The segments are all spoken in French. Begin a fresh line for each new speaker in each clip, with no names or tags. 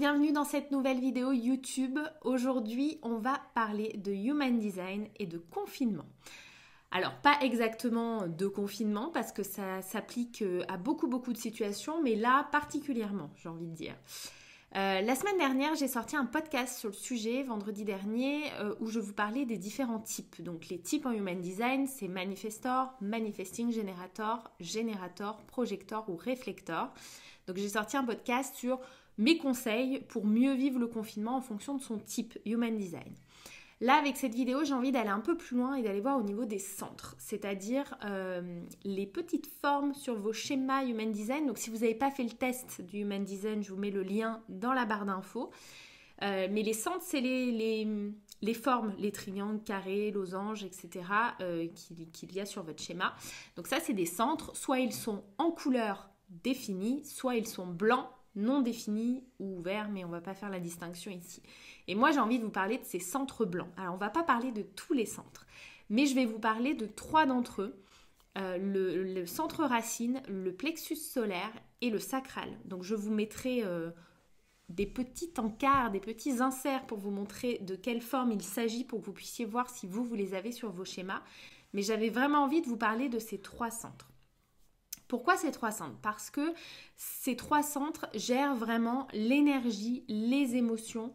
bienvenue dans cette nouvelle vidéo YouTube. Aujourd'hui, on va parler de Human Design et de confinement. Alors, pas exactement de confinement parce que ça s'applique à beaucoup de situations, mais là particulièrement, j'ai envie de dire. La semaine dernière, j'ai sorti un podcast sur le sujet, vendredi dernier, où je vous parlais des différents types. Donc les types en Human Design, c'est Manifestor, Manifesting Generator, Générateur, Projecteur ou Réflecteur. Donc j'ai sorti un podcast sur mes conseils pour mieux vivre le confinement en fonction de son type Human Design. Là, avec cette vidéo, j'ai envie d'aller un peu plus loin et d'aller voir au niveau des centres, c'est-à-dire les petites formes sur vos schémas Human Design. Donc, si vous n'avez pas fait le test du Human Design, je vous mets le lien dans la barre d'infos. Mais les centres, c'est les formes, les triangles, carrés, losanges, etc. Qu'il y a sur votre schéma. Donc ça, c'est des centres. Soit ils sont en couleur définie, soit ils sont blancs, non définis ou ouverts, mais on ne va pas faire la distinction ici. Et moi, j'ai envie de vous parler de ces centres blancs. Alors, on ne va pas parler de tous les centres, mais je vais vous parler de 3 d'entre eux. Le centre racine, le plexus solaire et le sacral. Donc, je vous mettrai des petits encarts, des petits inserts pour vous montrer de quelle forme il s'agit pour que vous puissiez voir si vous les avez sur vos schémas. Mais j'avais vraiment envie de vous parler de ces 3 centres. Pourquoi ces 3 centres? Parce que ces 3 centres gèrent vraiment l'énergie, les émotions.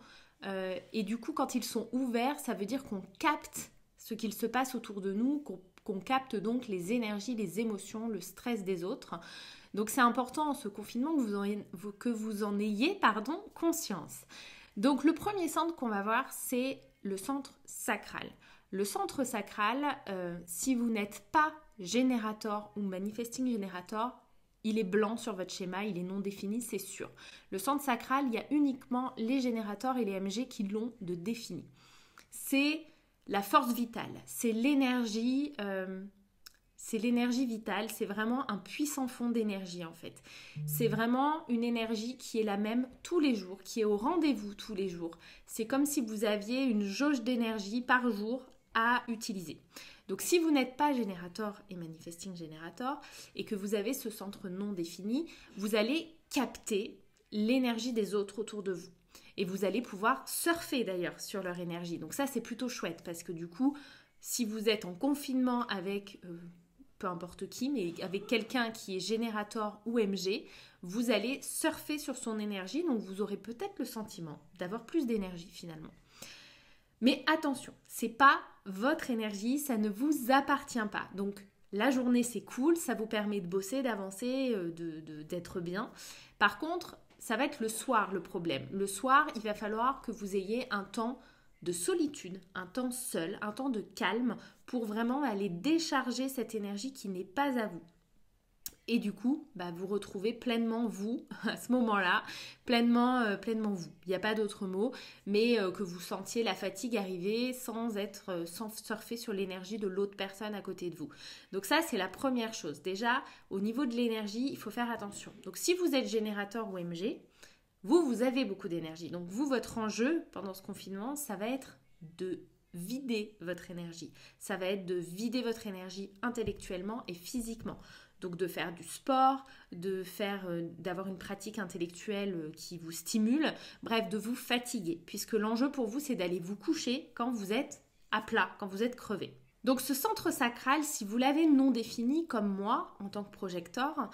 Et du coup, quand ils sont ouverts, ça veut dire qu'on capte ce qu'il se passe autour de nous, qu'on capte donc les énergies, les émotions, le stress des autres. Donc c'est important en ce confinement que vous en ayez conscience. Donc le premier centre qu'on va voir, c'est le centre sacral. Le centre sacral, si vous n'êtes pas générateur ou manifesting générateur, il est blanc sur votre schéma, il est non défini, c'est sûr. Le centre sacral, il y a uniquement les générateurs et les MG qui l'ont de défini. C'est la force vitale, c'est l'énergie vitale, c'est vraiment un puissant fond d'énergie en fait. C'est vraiment une énergie qui est la même tous les jours, qui est au rendez-vous tous les jours. C'est comme si vous aviez une jauge d'énergie par jour à utiliser. Donc si vous n'êtes pas générateur et manifesting générateur et que vous avez ce centre non défini, vous allez capter l'énergie des autres autour de vous. Et vous allez pouvoir surfer d'ailleurs sur leur énergie. Donc ça c'est plutôt chouette parce que du coup, si vous êtes en confinement avec peu importe qui, mais avec quelqu'un qui est générateur ou MG, vous allez surfer sur son énergie. Donc vous aurez peut-être le sentiment d'avoir plus d'énergie finalement. Mais attention, c'est pas votre énergie, ça ne vous appartient pas. Donc la journée c'est cool, ça vous permet de bosser, d'avancer, d'être bien. Par contre, ça va être le soir le problème. Le soir, il va falloir que vous ayez un temps de solitude, un temps seul, un temps de calme pour vraiment aller décharger cette énergie qui n'est pas à vous. Et du coup, vous retrouvez pleinement vous, à ce moment-là, pleinement vous. Il n'y a pas d'autre mot, mais que vous sentiez la fatigue arriver sans surfer sur l'énergie de l'autre personne à côté de vous. Donc ça, c'est la première chose. Déjà, au niveau de l'énergie, il faut faire attention. Donc si vous êtes générateur ou MG, vous avez beaucoup d'énergie. Donc vous, votre enjeu pendant ce confinement, ça va être de vider votre énergie. Ça va être de vider votre énergie intellectuellement et physiquement. Donc de faire du sport, d'avoir une pratique intellectuelle qui vous stimule, bref, de vous fatiguer. Puisque l'enjeu pour vous, c'est d'aller vous coucher quand vous êtes à plat, quand vous êtes crevé. Donc ce centre sacral, si vous l'avez non défini comme moi, en tant que projecteur,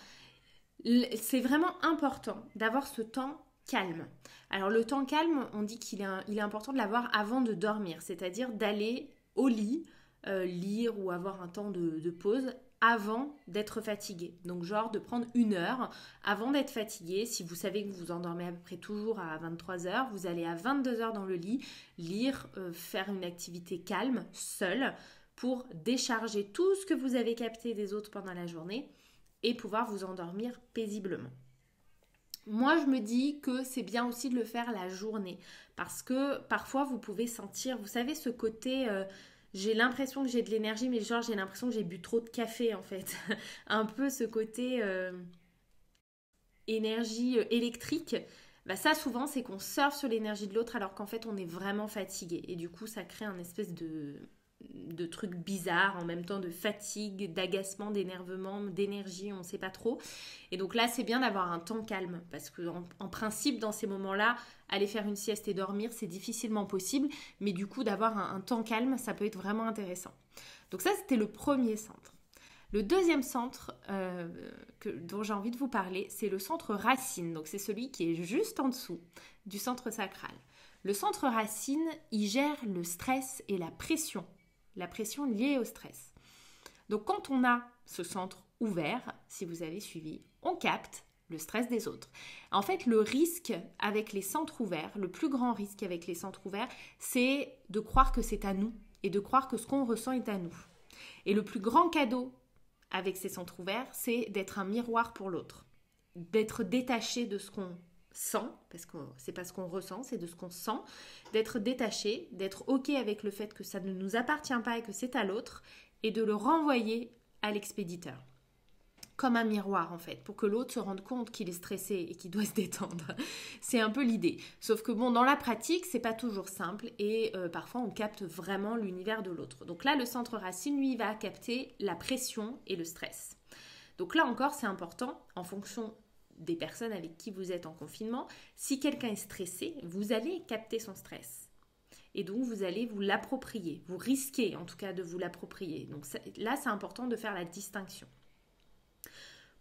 c'est vraiment important d'avoir ce temps calme. Alors le temps calme, on dit qu'il est important de l'avoir avant de dormir, c'est-à-dire d'aller au lit, lire ou avoir un temps de pause avant d'être fatigué. Donc genre de prendre 1 heure avant d'être fatigué. Si vous savez que vous vous endormez à peu près toujours à 23h, vous allez à 22h dans le lit, lire, faire une activité calme, seule, pour décharger tout ce que vous avez capté des autres pendant la journée et pouvoir vous endormir paisiblement. Moi, je me dis que c'est bien aussi de le faire la journée parce que parfois, vous pouvez sentir, vous savez, ce côté... j'ai l'impression que j'ai de l'énergie, mais genre j'ai l'impression que j'ai bu trop de café en fait. Un peu ce côté énergie électrique. Ça souvent c'est qu'on surfe sur l'énergie de l'autre alors qu'en fait on est vraiment fatigué. Et du coup ça crée un espèce de trucs bizarres, en même temps de fatigue, d'agacement, d'énervement, d'énergie, on ne sait pas trop. Et donc là, c'est bien d'avoir un temps calme, parce que en principe, dans ces moments-là, aller faire une sieste et dormir, c'est difficilement possible, mais du coup, d'avoir un temps calme, ça peut être vraiment intéressant. Donc ça, c'était le premier centre. Le deuxième centre dont j'ai envie de vous parler, c'est le centre racine. Donc c'est celui qui est juste en dessous du centre sacral. Le centre racine, il gère le stress et la pression liée au stress. Donc quand on a ce centre ouvert, si vous avez suivi, on capte le stress des autres. En fait, le risque avec les centres ouverts, le plus grand risque avec les centres ouverts, c'est de croire que c'est à nous et de croire que ce qu'on ressent est à nous. Et le plus grand cadeau avec ces centres ouverts, c'est d'être un miroir pour l'autre, d'être détaché de ce qu'on sent, parce que c'est pas ce qu'on ressent, c'est de ce qu'on sent, d'être détaché, d'être ok avec le fait que ça ne nous appartient pas et que c'est à l'autre, et de le renvoyer à l'expéditeur. Comme un miroir en fait, pour que l'autre se rende compte qu'il est stressé et qu'il doit se détendre. C'est un peu l'idée. Sauf que bon, dans la pratique, c'est pas toujours simple et parfois on capte vraiment l'univers de l'autre. Donc là, le centre racine, lui, va capter la pression et le stress. Donc là encore, c'est important, en fonction des personnes avec qui vous êtes en confinement, si quelqu'un est stressé, vous allez capter son stress. Et donc, vous allez vous l'approprier. Vous risquez en tout cas de vous l'approprier. Donc là, c'est important de faire la distinction.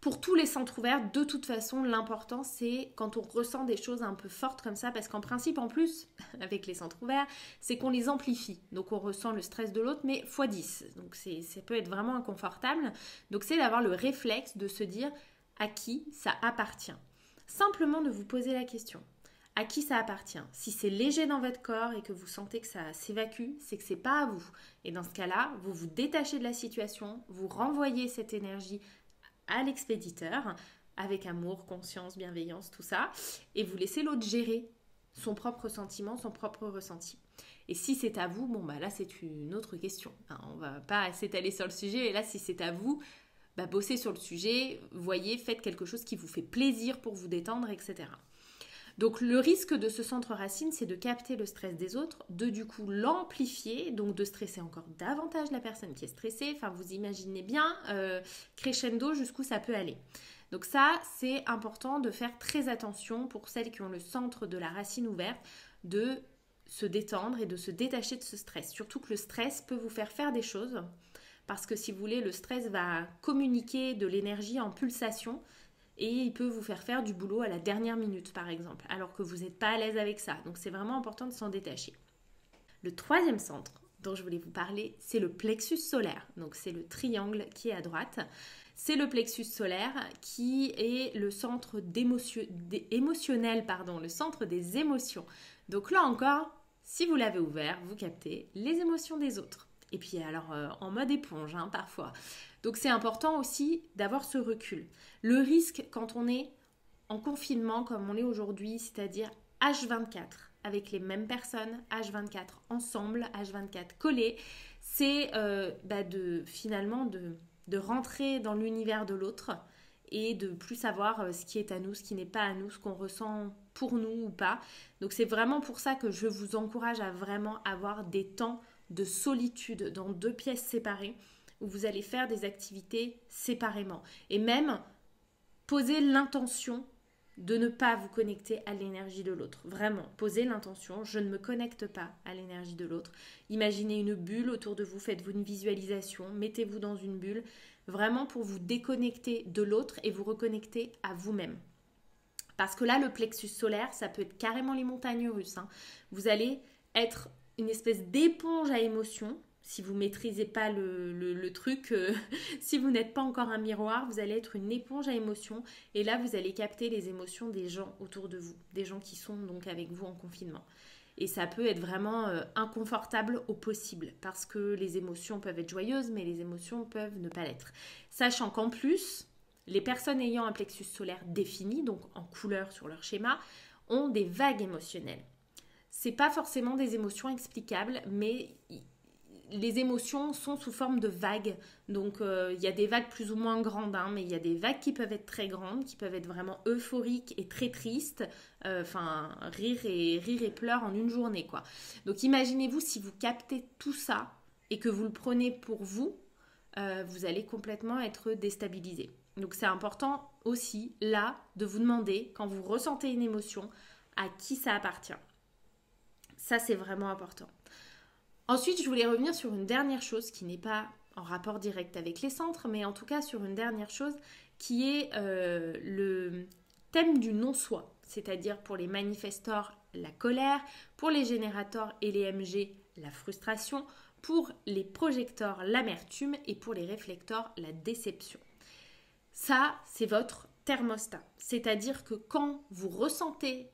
Pour tous les centres ouverts, de toute façon, l'important, c'est quand on ressent des choses un peu fortes comme ça, parce qu'en principe, en plus, avec les centres ouverts, c'est qu'on les amplifie. Donc, on ressent le stress de l'autre, mais x10. Donc, ça peut être vraiment inconfortable. Donc, c'est d'avoir le réflexe de se dire à qui ça appartient. Simplement de vous poser la question. À qui ça appartient? Si c'est léger dans votre corps et que vous sentez que ça s'évacue, c'est que c'est pas à vous. Et dans ce cas-là, vous vous détachez de la situation, vous renvoyez cette énergie à l'expéditeur, avec amour, conscience, bienveillance, tout ça, et vous laissez l'autre gérer son propre sentiment, son propre ressenti. Et si c'est à vous, bon bah là c'est une autre question. On va pas s'étaler sur le sujet, et là si c'est à vous, bah bossez sur le sujet, voyez, faites quelque chose qui vous fait plaisir pour vous détendre, etc. Donc le risque de ce centre racine, c'est de capter le stress des autres, de du coup l'amplifier, donc de stresser encore davantage la personne qui est stressée. Enfin, vous imaginez bien crescendo jusqu'où ça peut aller. Donc ça, c'est important de faire très attention pour celles qui ont le centre de la racine ouverte, de se détendre et de se détacher de ce stress. Surtout que le stress peut vous faire des choses, parce que si vous voulez, le stress va communiquer de l'énergie en pulsation, et il peut vous faire du boulot à la dernière minute, par exemple, alors que vous n'êtes pas à l'aise avec ça. Donc, c'est vraiment important de s'en détacher. Le troisième centre dont je voulais vous parler, c'est le plexus solaire. Donc, c'est le triangle qui est à droite. C'est le plexus solaire qui est le centre émotionnel, le centre des émotions. Donc là encore, si vous l'avez ouvert, vous captez les émotions des autres. Et puis alors, en mode éponge, parfois. Donc c'est important aussi d'avoir ce recul. Le risque quand on est en confinement comme on est aujourd'hui, c'est-à-dire H24 avec les mêmes personnes, H24 ensemble, H24 collés, c'est de rentrer dans l'univers de l'autre et de plus savoir ce qui est à nous, ce qui n'est pas à nous, ce qu'on ressent pour nous ou pas. Donc c'est vraiment pour ça que je vous encourage à vraiment avoir des temps de solitude dans 2 pièces séparées où vous allez faire des activités séparément. Et même poser l'intention de ne pas vous connecter à l'énergie de l'autre. Vraiment, posez l'intention, je ne me connecte pas à l'énergie de l'autre. Imaginez une bulle autour de vous, faites-vous une visualisation, mettez-vous dans une bulle, vraiment pour vous déconnecter de l'autre et vous reconnecter à vous-même. Parce que là, le plexus solaire, ça peut être carrément les montagnes russes. Vous allez être une espèce d'éponge à émotions. Si vous ne maîtrisez pas le truc, si vous n'êtes pas encore un miroir, vous allez être une éponge à émotions. Et là, vous allez capter les émotions des gens autour de vous, des gens qui sont donc avec vous en confinement. Et ça peut être vraiment inconfortable au possible, parce que les émotions peuvent être joyeuses, mais les émotions peuvent ne pas l'être. Sachant qu'en plus, les personnes ayant un plexus solaire défini, donc en couleur sur leur schéma, ont des vagues émotionnelles. C'est pas forcément des émotions explicables, mais les émotions sont sous forme de vagues. Donc il y a des vagues plus ou moins grandes, mais il y a des vagues qui peuvent être très grandes, qui peuvent être vraiment euphoriques et très tristes. Rire et pleurs en une journée, quoi. Donc imaginez-vous si vous captez tout ça et que vous le prenez pour vous, vous allez complètement être déstabilisé. Donc c'est important aussi là de vous demander quand vous ressentez une émotion à qui ça appartient. Ça c'est vraiment important. Ensuite je voulais revenir sur une dernière chose qui n'est pas en rapport direct avec les centres, mais en tout cas sur une dernière chose qui est le thème du non-soi. C'est-à-dire pour les manifestors, la colère, pour les générateurs et les MG, la frustration, pour les projecteurs, l'amertume et pour les réflecteurs, la déception. Ça, c'est votre thermostat. C'est-à-dire que quand vous ressentez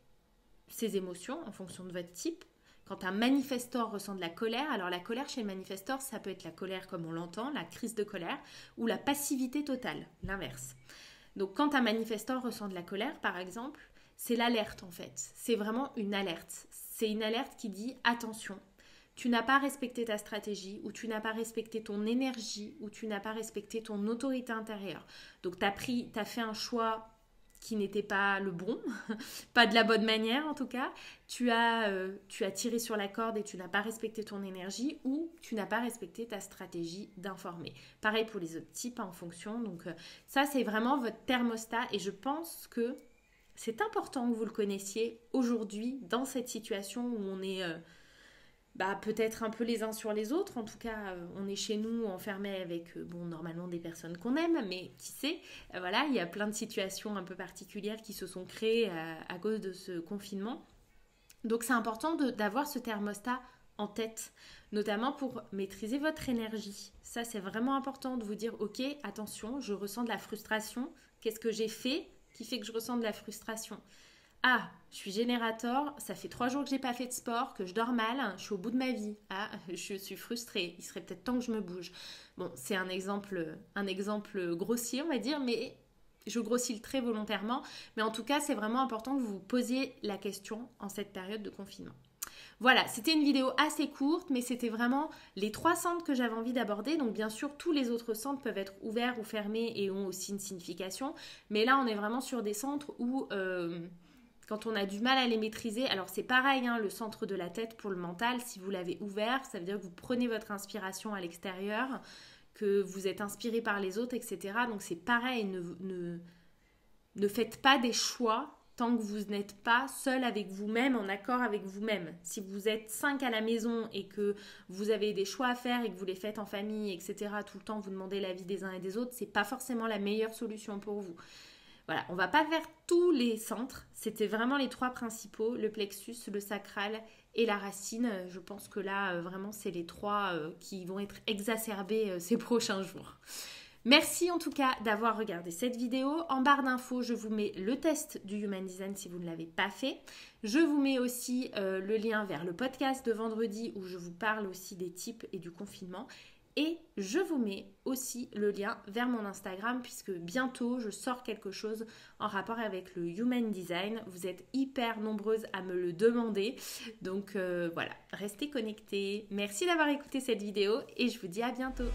ces émotions en fonction de votre type, quand un manifestor ressent de la colère, alors la colère chez le manifestor, ça peut être la colère comme on l'entend, la crise de colère, ou la passivité totale, l'inverse. Donc quand un manifestor ressent de la colère, par exemple, c'est l'alerte en fait. C'est vraiment une alerte. C'est une alerte qui dit attention, tu n'as pas respecté ta stratégie, ou tu n'as pas respecté ton énergie, ou tu n'as pas respecté ton autorité intérieure. Donc tu as fait un choix qui n'était pas le bon, pas de la bonne manière en tout cas. Tu as tiré sur la corde et tu n'as pas respecté ton énergie, ou tu n'as pas respecté ta stratégie d'informer. Pareil pour les autres types en fonction. Donc ça c'est vraiment votre thermostat et je pense que c'est important que vous le connaissiez aujourd'hui dans cette situation où on est peut-être un peu les uns sur les autres. En tout cas, on est chez nous enfermés avec, normalement des personnes qu'on aime, mais qui sait, voilà, il y a plein de situations un peu particulières qui se sont créées à cause de ce confinement. Donc c'est important d'avoir ce thermostat en tête, notamment pour maîtriser votre énergie. Ça, c'est vraiment important de vous dire, ok, attention, je ressens de la frustration. Qu'est-ce que j'ai fait qui fait que je ressens de la frustration ? Ah, je suis générateur, ça fait 3 jours que j'ai pas fait de sport, que je dors mal, je suis au bout de ma vie. Ah, je suis frustrée, il serait peut-être temps que je me bouge. Bon, c'est un exemple grossier, on va dire, mais je grossis le trait volontairement. Mais en tout cas, c'est vraiment important que vous vous posiez la question en cette période de confinement. Voilà, c'était une vidéo assez courte, mais c'était vraiment les 3 centres que j'avais envie d'aborder. Donc bien sûr, tous les autres centres peuvent être ouverts ou fermés et ont aussi une signification. Mais là, on est vraiment sur des centres où... quand on a du mal à les maîtriser, alors c'est pareil, le centre de la tête pour le mental, si vous l'avez ouvert, ça veut dire que vous prenez votre inspiration à l'extérieur, que vous êtes inspiré par les autres, etc. Donc c'est pareil, ne faites pas des choix tant que vous n'êtes pas seul avec vous-même, en accord avec vous-même. Si vous êtes 5 à la maison et que vous avez des choix à faire et que vous les faites en famille, etc., tout le temps vous demandez l'avis des uns et des autres, c'est pas forcément la meilleure solution pour vous. Voilà, on ne va pas faire tous les centres, c'était vraiment les 3 principaux, le plexus, le sacral et la racine. Je pense que là, vraiment, c'est les 3 qui vont être exacerbés ces prochains jours. Merci en tout cas d'avoir regardé cette vidéo. En barre d'infos, je vous mets le test du Human Design si vous ne l'avez pas fait. Je vous mets aussi le lien vers le podcast de vendredi où je vous parle aussi des types et du confinement. Et je vous mets aussi le lien vers mon Instagram puisque bientôt je sors quelque chose en rapport avec le Human Design. Vous êtes hyper nombreuses à me le demander. Donc voilà, restez connectés. Merci d'avoir écouté cette vidéo et je vous dis à bientôt.